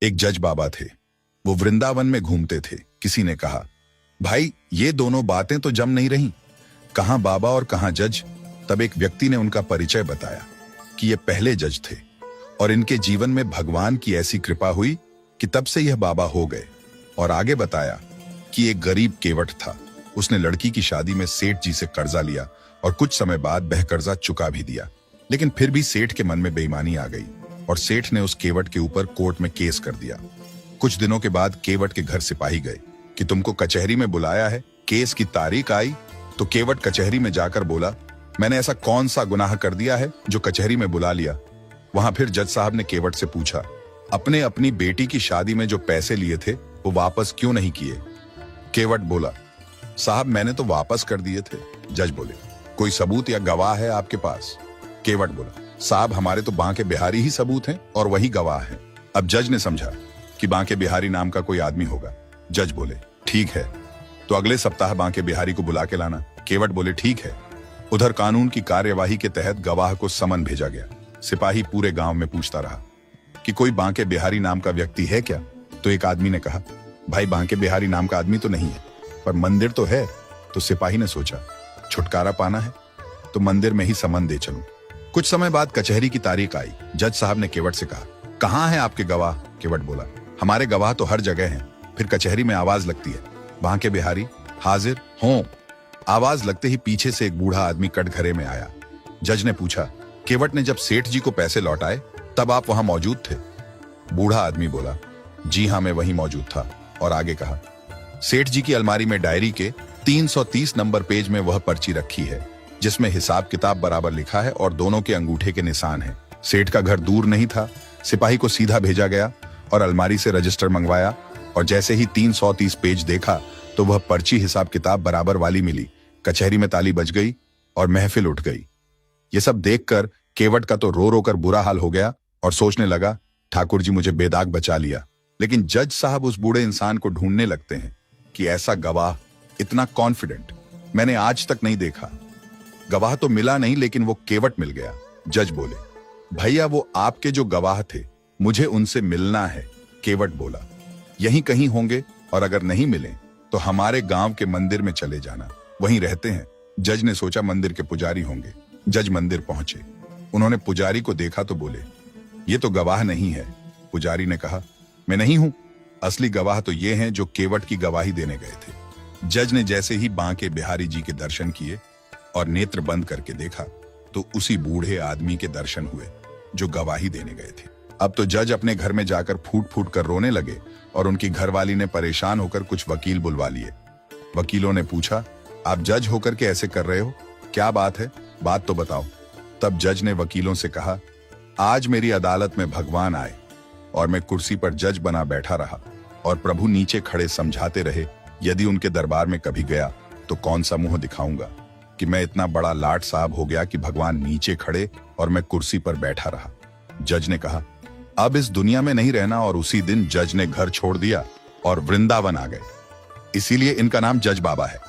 एक जज बाबा थे। वो वृंदावन में घूमते थे। किसी ने कहा, भाई ये दोनों बातें तो जम नहीं रही, कहां बाबा और कहां जज। तब एक व्यक्ति ने उनका परिचय बताया कि ये पहले जज थे और इनके जीवन में भगवान की ऐसी कृपा हुई कि तब से यह बाबा हो गए। और आगे बताया कि एक गरीब केवट था। उसने लड़की की शादी में सेठ जी से कर्जा लिया और कुछ समय बाद वह कर्जा चुका भी दिया, लेकिन फिर भी सेठ के मन में बेईमानी आ गई और सेठ ने उस केवट के ऊपर कोर्ट में केस कर दिया। कुछ दिनों के बाद केवट के घर सिपाही गए कि तुमको कचहरी में बुलाया है। केस की तारीख आई तो केवट कचहरी में जाकर बोला, मैंने ऐसा कौन सा गुनाह कर दिया है जो कचहरी में बुला लिया। वहां फिर जज साहब ने केवट से पूछा, अपने अपनी बेटी की शादी में जो पैसे लिए थे वो वापस क्यों नहीं किए। केवट बोला, साहब मैंने तो वापस कर दिए थे। जज बोले, कोई सबूत या गवाह है आपके पास। केवट बोला, साहब हमारे तो बांके बिहारी ही सबूत हैं और वही गवाह हैं। अब जज ने समझा कि बांके बिहारी नाम का कोई आदमी होगा। जज बोले, ठीक है, तो अगले सप्ताह बांके बिहारी को बुला के लाना। केवट बोले, ठीक है। उधर कानून की कार्यवाही के तहत गवाह को समन भेजा गया। सिपाही पूरे गांव में पूछता रहा कि कोई बांके बिहारी नाम का व्यक्ति है क्या। तो एक आदमी ने कहा, भाई बांके बिहारी नाम का आदमी तो नहीं है, पर मंदिर तो है। तो सिपाही ने सोचा, छुटकारा पाना है तो मंदिर में ही समन दे चलूं। कुछ समय बाद कचहरी की तारीख आई। जज साहब ने केवट से कहा, कहां हैं आपके गवाह। केवट बोला, हमारे गवाह तो हर जगह हैं। फिर कचहरी में आवाज लगती है, बांके बिहारी हाजिर हों। आवाज लगते ही पीछे से एक बूढ़ा आदमी कटघरे में आया। जज ने पूछा, केवट ने जब सेठ जी को पैसे लौटाए तब आप वहां मौजूद थे। बूढ़ा आदमी बोला, जी हां मैं वहीं मौजूद था। और आगे कहा, सेठ जी की अलमारी में डायरी के 330 नंबर पेज में वह पर्ची रखी है जिसमें हिसाब किताब बराबर लिखा है और दोनों के अंगूठे के निशान हैं। सेठ का घर दूर नहीं था। सिपाही को सीधा भेजा गया और अलमारी से रजिस्टर मंगवाया और जैसे ही 330 पेज देखा तो वह पर्ची हिसाब किताब बराबर वाली मिली। कचहरी में ताली बज गई और महफिल उठ गई। ये सब देखकर केवट का तो रो रो कर बुरा हाल हो गया और सोचने लगा, ठाकुर जी मुझे बेदाग बचा लिया। लेकिन जज साहब उस बूढ़े इंसान को ढूंढने लगते हैं कि ऐसा गवाह इतना कॉन्फिडेंट मैंने आज तक नहीं देखा। गवाह तो मिला नहीं लेकिन वो केवट मिल गया। जज बोले, भैया वो आपके जो गवाह थे मुझे उनसे मिलना है। केवट बोला, यहीं कहीं होंगे और अगर नहीं मिले तो हमारे गांव के मंदिर में चले जाना, वहीं रहते हैं। जज ने सोचा मंदिर के पुजारी होंगे। जज मंदिर पहुंचे। उन्होंने पुजारी को देखा तो बोले, ये तो गवाह नहीं है। पुजारी ने कहा, मैं नहीं हूं, असली गवाह तो ये हैं जो केवट की गवाही देने गए थे। जज ने जैसे ही बांके बिहारी जी के दर्शन किए और नेत्र बंद करके देखा तो उसी बूढ़े आदमी के दर्शन हुए जो गवाही देने गए थे। अब तो जज अपने घर में जाकर फूट फूट कर रोने लगे और उनकी घरवाली ने परेशान होकर कुछ वकील बुलवा लिए। वकीलों ने पूछा, आप जज होकर के ऐसे कर रहे हो, क्या बात है, बात तो बताओ। तब जज ने वकीलों से कहा, आज मेरी अदालत में भगवान आए और मैं कुर्सी पर जज बना बैठा रहा और प्रभु नीचे खड़े समझाते रहे। यदि उनके दरबार में कभी गया तो कौन सा मुंह दिखाऊंगा कि मैं इतना बड़ा लाट साहब हो गया कि भगवान नीचे खड़े और मैं कुर्सी पर बैठा रहा। जज ने कहा, अब इस दुनिया में नहीं रहना और उसी दिन जज ने घर छोड़ दिया और वृंदावन आ गए। इसीलिए इनका नाम जज बाबा है।